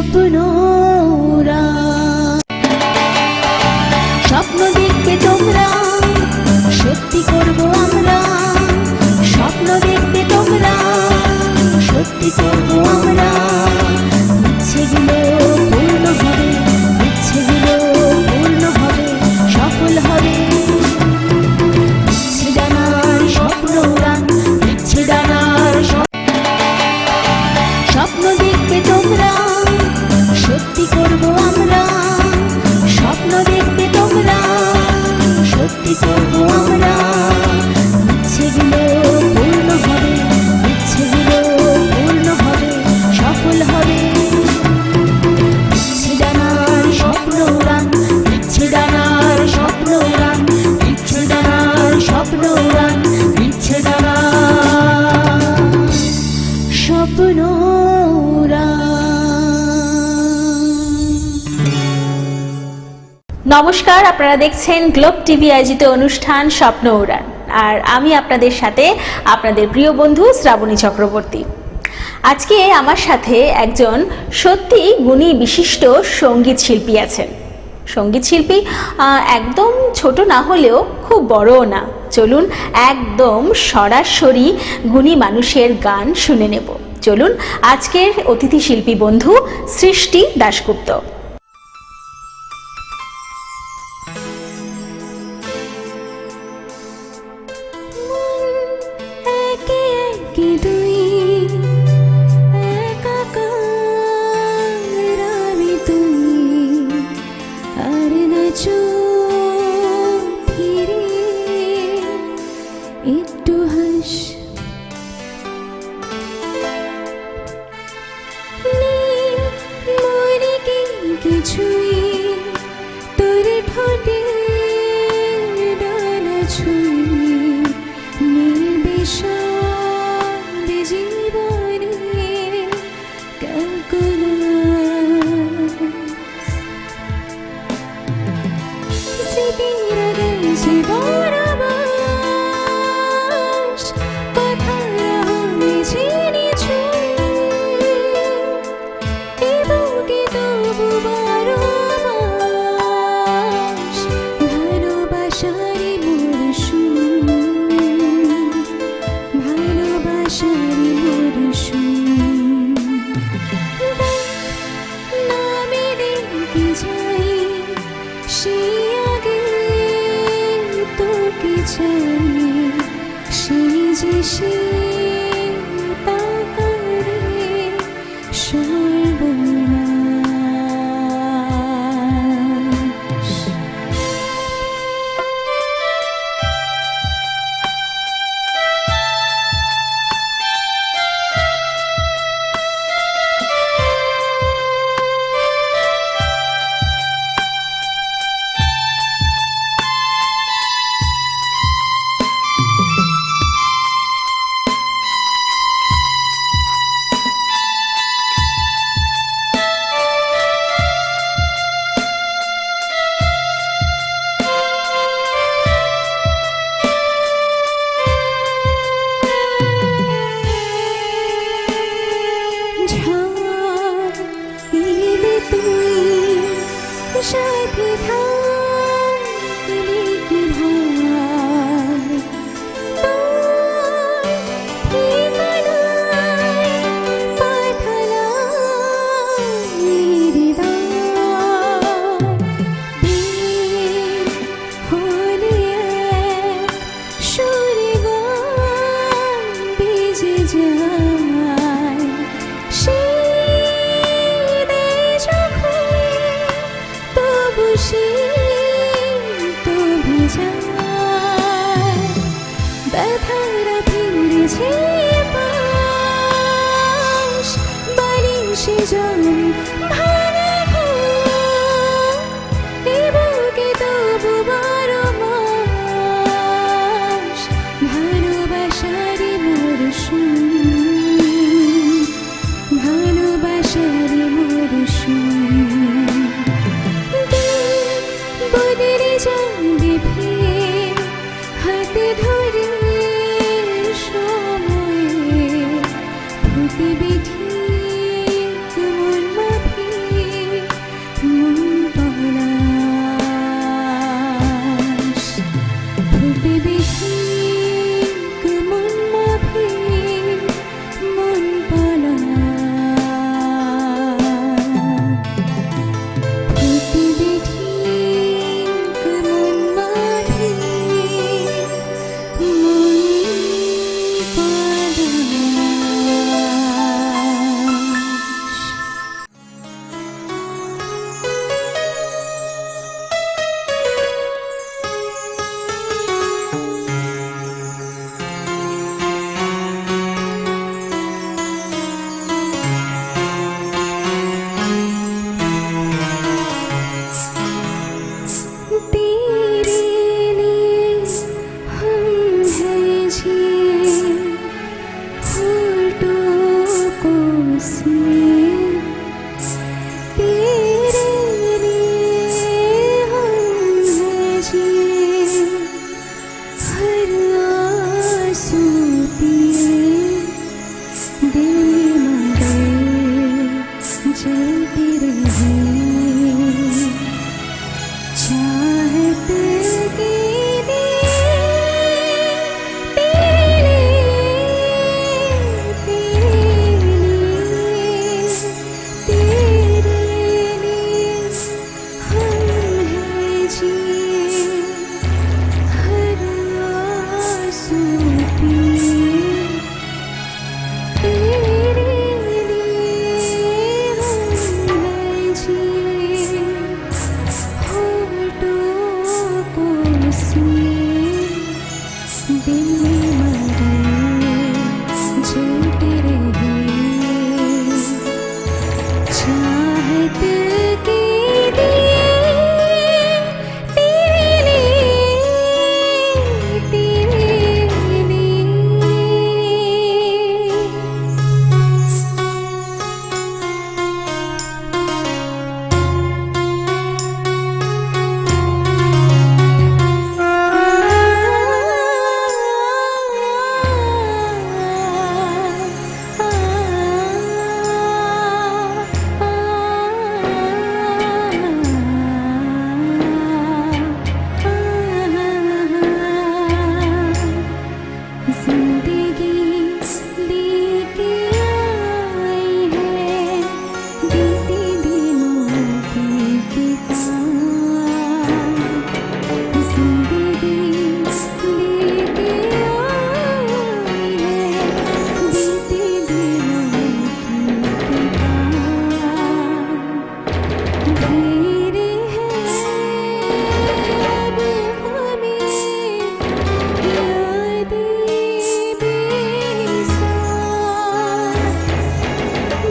স্বপ্নরা স্বপ্ন দেখবে তোমরা সত্যি করব আমরা স্বপ্ন দেখবে তোমরা সত্যি করব আমরা ইচ্ছেগুলো পূর্ণ হবে ইচ্ছেগুলো পূর্ণ হবে সফল হবে ইচ্ছে ডানার স্বপ্ন উড়ান ইচ্ছে ডানার স্বপ্ন দেখবে তোমরা সত্যি করব আমরা স্বপ্ন দেখবে তোমরা সত্যি করব আমরা ইচ্ছেগুলো পূর্ণ হবে ইচ্ছেগুলো পূর্ণ হবে সফল হবে ইচ্ছে ডানার স্বপ্ন উড়ান ইচ্ছে ডানার স্বপ্ন উড়ান ইচ্ছে ডানার স্বপ্ন উড়ান ইচ্ছে ডানার স্বপ্ন নমস্কার, আপনারা দেখছেন গ্লোব টিভি আয়োজিত অনুষ্ঠান স্বপ্ন উড়ান, আর আমি আপনাদের সাথে আপনাদের প্রিয় বন্ধু শ্রাবণী চক্রবর্তী। আজকে আমার সাথে একজন সত্যি গুণী বিশিষ্ট সঙ্গীত শিল্পী আছেন। সঙ্গীত শিল্পী একদম ছোট না হলেও খুব বড়ও না। চলুন একদম সরাসরি গুণী মানুষের গান শুনে নেব। চলুন আজকের অতিথি শিল্পী বন্ধু সৃষ্টি দাশগুপ্ত। প্রতিবিধি মন মাফি चाहत के दिए तेरे लिए जिंदगी लेके आई है बीते दिनों की किताब जिंदगी लेके आई है बीते दिनों की किताब ढेर है अब हमें यादें बेसार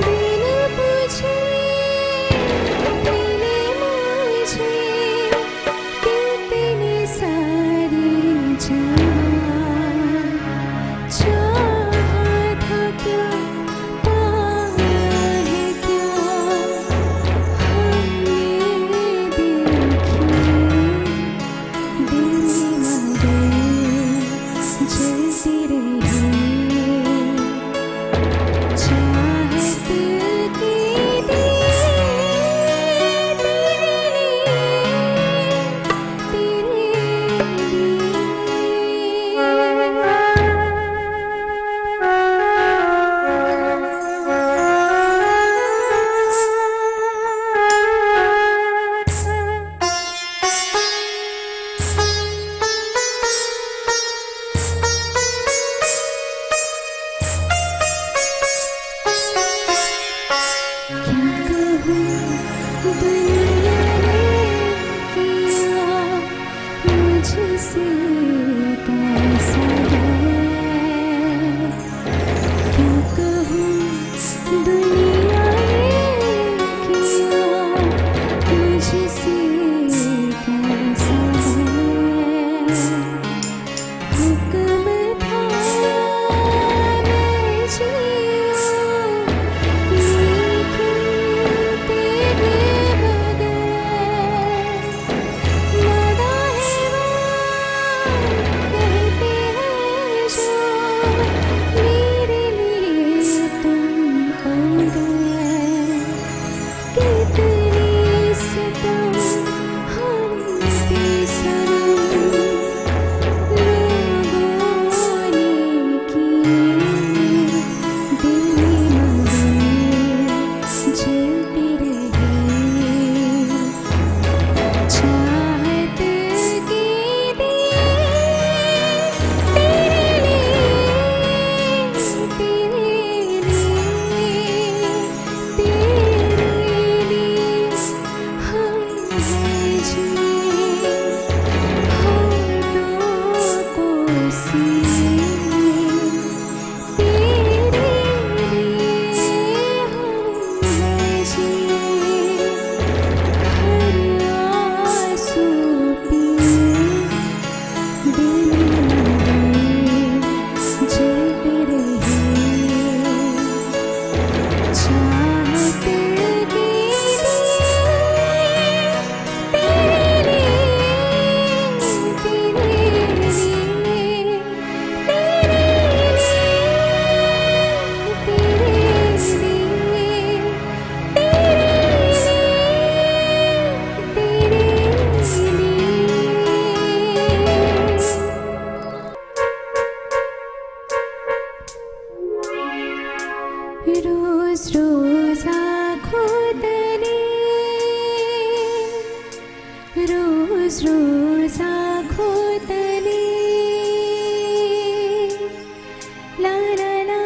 बिन पूछे मिले मुझे कितने सारे जवाब चाहा था क्या पाया है क्या हमने देखी दिल में जलती रही चाहत के दिए दुनिया ने किया मुझसे कैसा है क्या कहूँ दुनिया ने किया मुझसे कैसा है हुक्म था मैं जीऊँ लेकिन तेरे बगैर वादा है वो कहते हैं जो मेरे लिए तुम हो गए कितने सितम हम पे सनम लोगों ने किए दिल में जलती रही चाहत के दिए तेरे लिए हम हैं जिए होठों को सीए तेरे लिए हम हैं जिए हर आंसू पिए दिल में जलती रही चाहत के दिए तेरे रोज रोज आँखों तले रोज रोज आँखों तले ला ला ला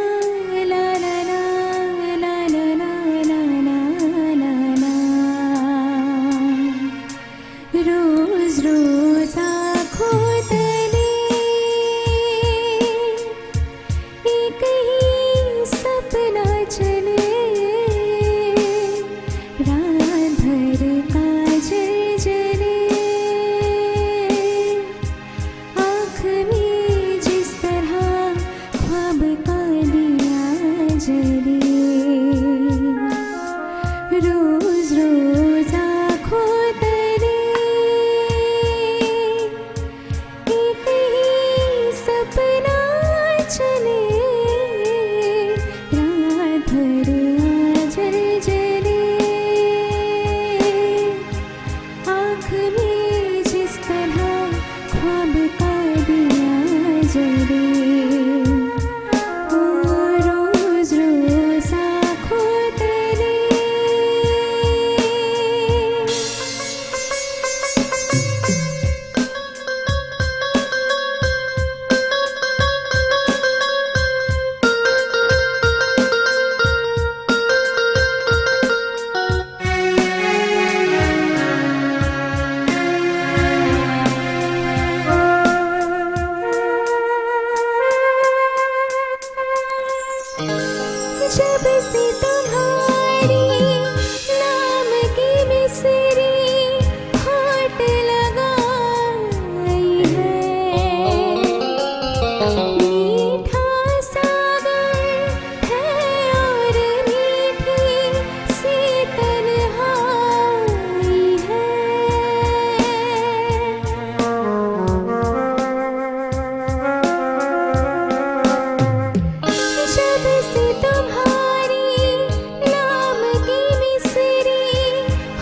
ला ला ला ला ला ला ला ला रोज रोज आँखों तले एक ही सपना चले रोज रोज आँखों तले एक ही सपना चले, रात भर आंचल जले, आँख में जिस तरह ख्वाब का दिया जले। रोज रोज आँखों तले जब से तुम्हारी नाम की मिसरी होठ लगाई है, मीठा सागर है और मीठी सी तन्हाई है। जब से तुम्हारी नाम की मिसरी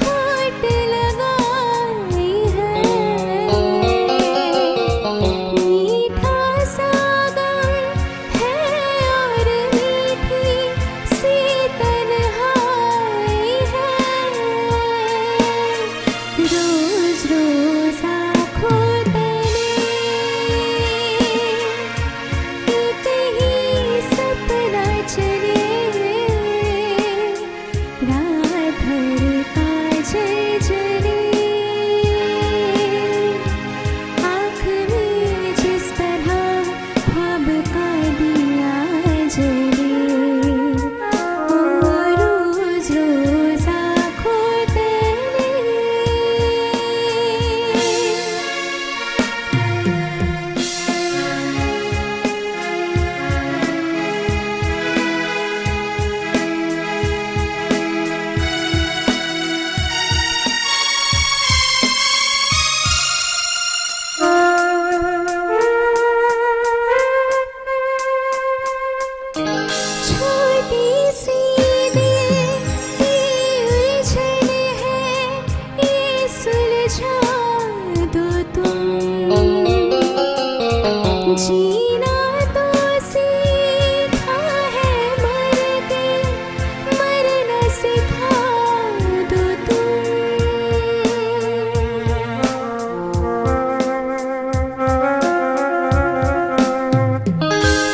होठ लगाई है, मीठा सागर है और मीठी सी तन्हाई है। रोज रोज आँखों तले एक ही सपना चले, रात भर काजल जले, आँख में जिस तरह ख्वाब का दिया जले। रोज रोज आँखों तले छोटी सी दिल की उलझन है, ये सुलझा दो तुम। जीना तो सीखा है मर के, मरना सिखा दो तुम।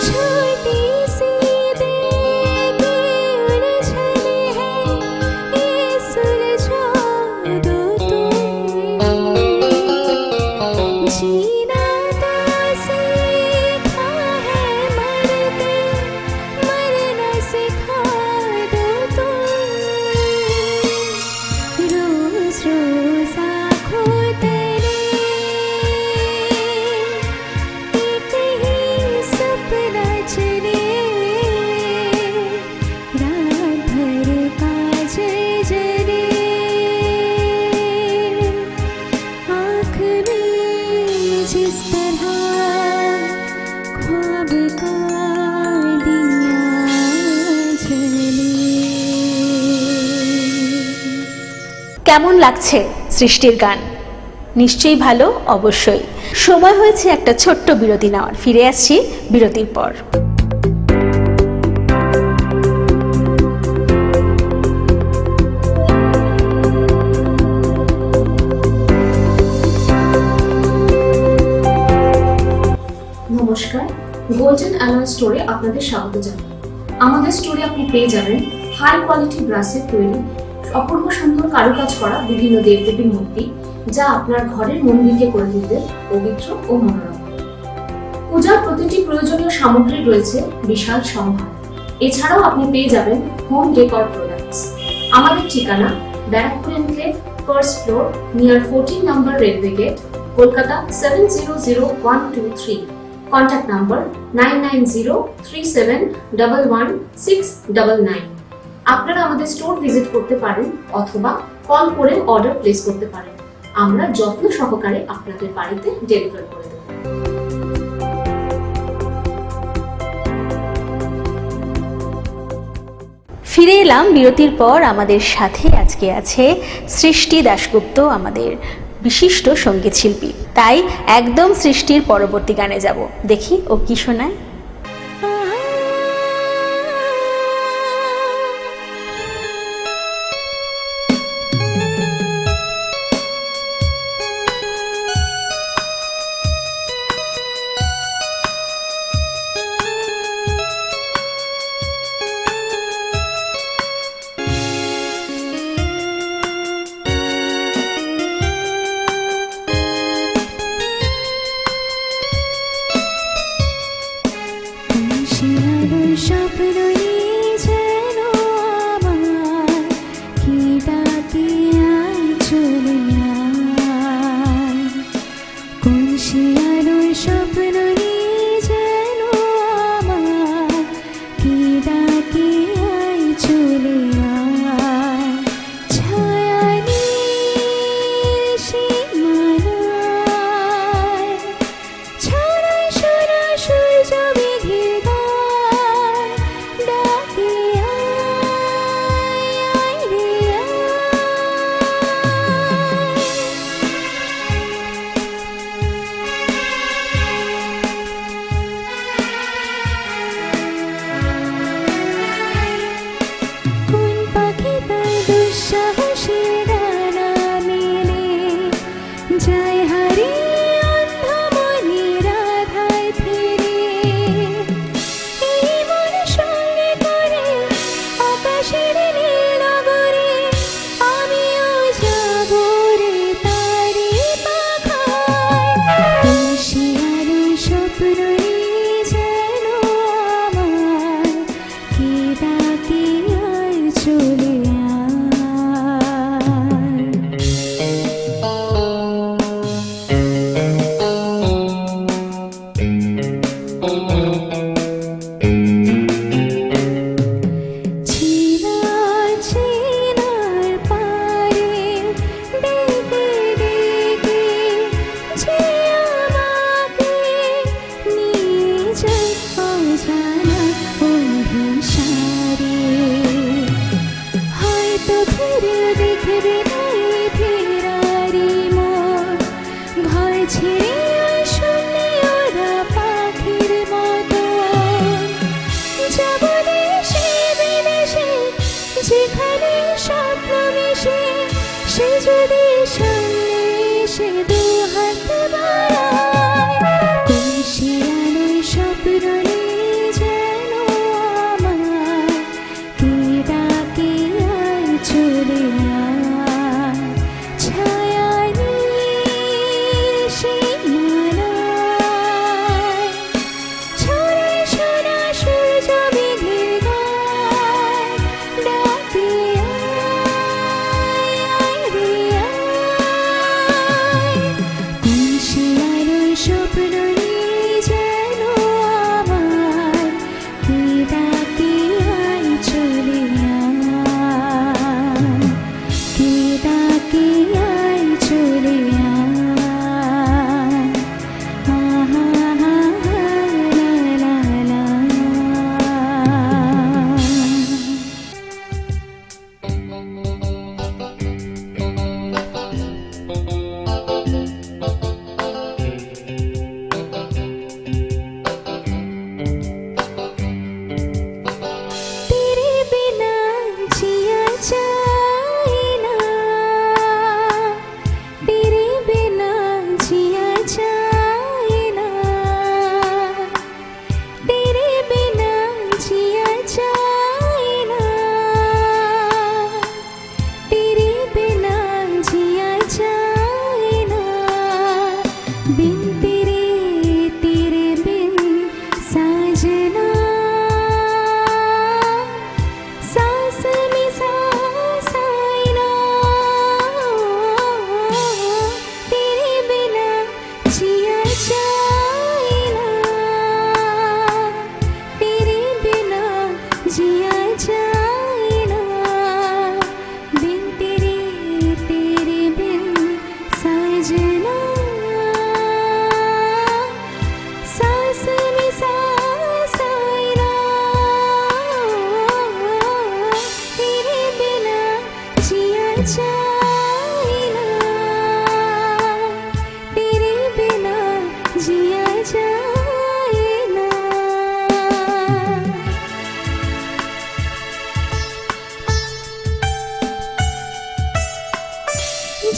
छोटी सी दिल की उलझन है, ये सुलझा दो तुम। जीना तो सीखा है मर के, मरना सिखा दो तुम। रोज रोज आँखों तले एक ही सपना चले, रात भर काजल जले, आँख में जिस तरह ख्वाब का दिया जले। কেমন লাগছে সৃষ্টির গান? নিশ্চয়ই ভালো, অবশ্যই। সময় হয়েছে একটা ছোট্ট বিরতি নেওয়ার। ফিরে আসছি বিরতির পর। নমস্কার, গোল্ডেন অ্যালয় স্টোরে আপনাদের স্বাগত জানাই। আমাদের স্টোরে আপনি পেয়ে যাবেন হাই কোয়ালিটি ব্রাসের তৈরি অপূর্ব সুন্দর কারুকাজ করা বিভিন্ন দেবদেবীর মূর্তি, যা আপনার ঘরের মন্দিরকে করে তুলবে পবিত্র ও মনোরম। পূজার প্রতিটি প্রয়োজনীয় সামগ্রী রয়েছে বিশাল সম্ভার। এছাড়াও আপনি পেয়ে যাবেন হোম ডেকর প্রোডাক্টস। আমাদের ঠিকানা Barrackpore enclave, first floor, near 14 নম্বর railway gate, Kolkata 700123। Contact number 9903711699। আপনারা আমাদের স্টোর ভিজিট করতে পারেন অথবা কল করে অর্ডার প্লেস করতে পারেন। আমরা যত্ন সহকারে আপনাদের বাড়িতে ডেলিভার করে দেব। ফিরে এলাম বিরতির পর। আমাদের সাথে আজকে আছে সৃষ্টি দাশগুপ্ত, আমাদের বিশিষ্ট সঙ্গীত শিল্পী। তাই একদম সৃষ্টির পরবর্তী গানে যাব, দেখি ও কি শোনায়।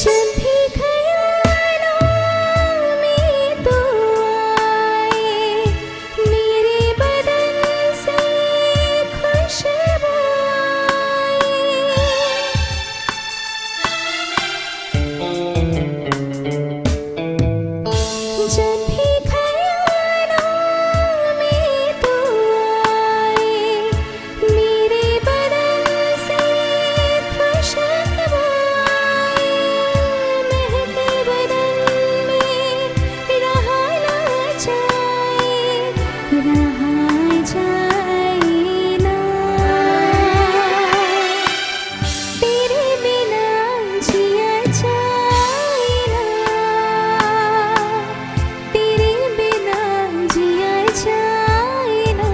जब भी ख्यालों में तू आए, मेरे बदन से खुशबू आए। जब भी ख्यालों में तू आए, मेरे बदन से खुशबू आए। महके बदन में रहा ना जाए, रहा जाए ना। तेरे बिना जिया जाए ना, तेरे बिना जिया जाए ना।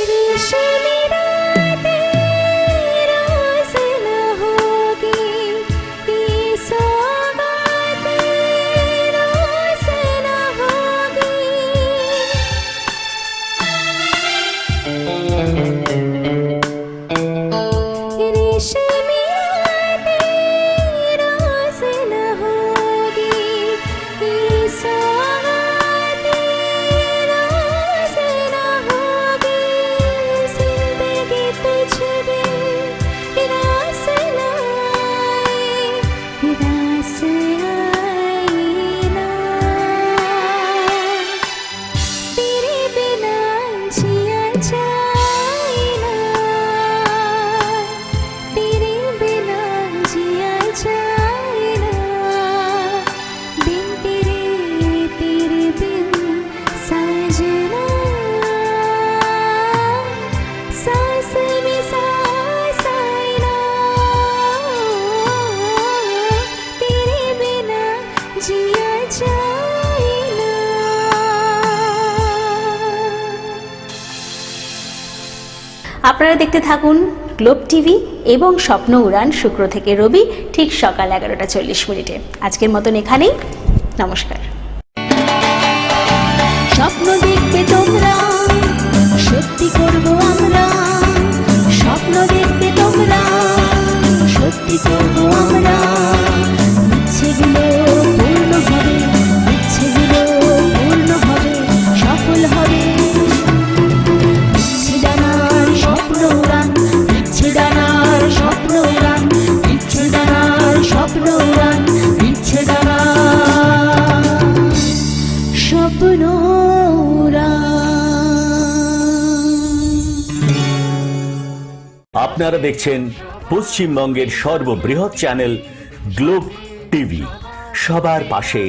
रेशमी रातें रोज़ न होगी, ये सौगातें रोज़ न होगी। रेशमी रातें रोज़ न होगी, ये सौगातें रोज़ न होगी। जिंदगी तुझ बिन रास न आए, रास आए ना। तेरे बिना जिया जाए ना, तेरे बिना जिया जाए ना। बिन तेरे बिन साजना, सांस में सांस आए ना। तेरे बिना जिया जाए ना। আপনারা দেখতে থাকুন গ্লোব টিভি এবং স্বপ্ন উড়ান শুক্র থেকে রবি ঠিক সকাল 11:40 আজকের মতন এখানেই। নমস্কার। স্বপ্ন দেখবে তোমরা, সত্যি করব আমরা। স্বপ্ন দেখবে তোমরা, সত্যি করব আমরা। ইচ্ছেগুলো পূর্ণ হবে, ইচ্ছেগুলো পূর্ণ হবে, সফল হবে। ইচ্ছে ডানার স্বপ্ন উড়ান, ইচ্ছে ডানার স্বপ্ন উড়ান, ইচ্ছে ডানার স্বপ্ন উড়ান, ইচ্ছে ডানার স্বপ্ন উড়ান। আপনারা দেখছেন পশ্চিমবঙ্গের সর্ববৃহৎ চ্যানেল গ্লোব টিভি, সবার পাশে